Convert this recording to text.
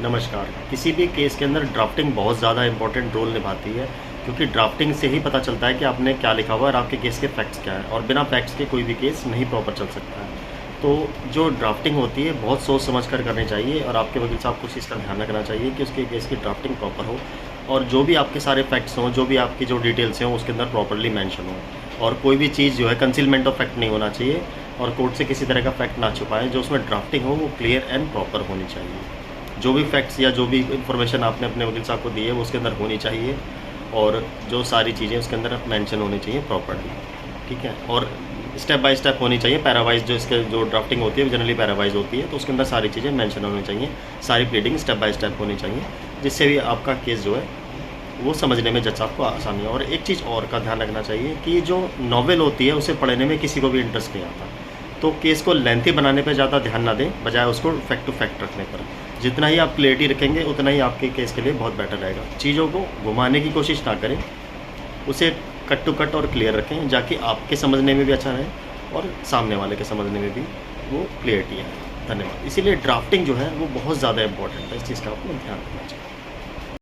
नमस्कार। किसी भी केस के अंदर ड्राफ्टिंग बहुत ज़्यादा इंपॉर्टेंट रोल निभाती है, क्योंकि ड्राफ्टिंग से ही पता चलता है कि आपने क्या लिखा हुआ है और आपके केस के फैक्ट्स क्या हैं, और बिना फैक्ट्स के कोई भी केस नहीं प्रॉपर चल सकता है। तो जो ड्राफ्टिंग होती है बहुत सोच समझ कर करनी चाहिए, और आपके वकील साहब को इस चीज़ का ध्यान रखना चाहिए कि उसके केस की ड्राफ्टिंग प्रॉपर हो, और जो भी आपके सारे फैक्ट्स हों, जो भी आपकी जो डिटेल्स हों, उसके अंदर प्रॉपरली मेंशन हो, और कोई भी चीज़ जो है कंसीलमेंट ऑफ फैक्ट नहीं होना चाहिए, और कोर्ट से किसी तरह का फैक्ट ना छुपाएं। जो उसमें ड्राफ्टिंग हो वो क्लियर एंड प्रॉपर होनी चाहिए। जो भी फैक्ट्स या जो भी इन्फॉर्मेशन आपने अपने वकील साहब को दी है वो उसके अंदर होनी चाहिए, और जो सारी चीज़ें उसके अंदर मेंशन होनी चाहिए प्रॉपर्ली, ठीक है। और स्टेप बाय स्टेप होनी चाहिए, पैरावाइज जो इसके जो ड्राफ्टिंग होती है वो जनरली पैरावाइज होती है, तो उसके अंदर सारी चीज़ें मेंशन होनी चाहिए, सारी प्लीडिंग स्टेप बाय स्टेप होनी चाहिए, जिससे भी आपका केस जो है वो समझने में जज साहब को आसानी हो। और एक चीज़ और का ध्यान रखना चाहिए कि जो नॉवेल होती है उसे पढ़ने में किसी को भी इंटरेस्ट नहीं आता, तो केस को लेंथी बनाने पर ज़्यादा ध्यान ना दें, बजाय उसको फैक्ट टू फैक्ट रखने पर। जितना ही आप क्लियरिटी रखेंगे उतना ही आपके केस के लिए बहुत बेटर रहेगा। चीज़ों को घुमाने की कोशिश ना करें, उसे कट टू कट और क्लियर रखें, जाकि आपके समझने में भी अच्छा रहे और सामने वाले के समझने में भी वो क्लियरिटी है। धन्यवाद। इसीलिए ड्राफ्टिंग जो है वो बहुत ज़्यादा इंपॉर्टेंट है, इस चीज़ का आपको ध्यान रखना चाहिए।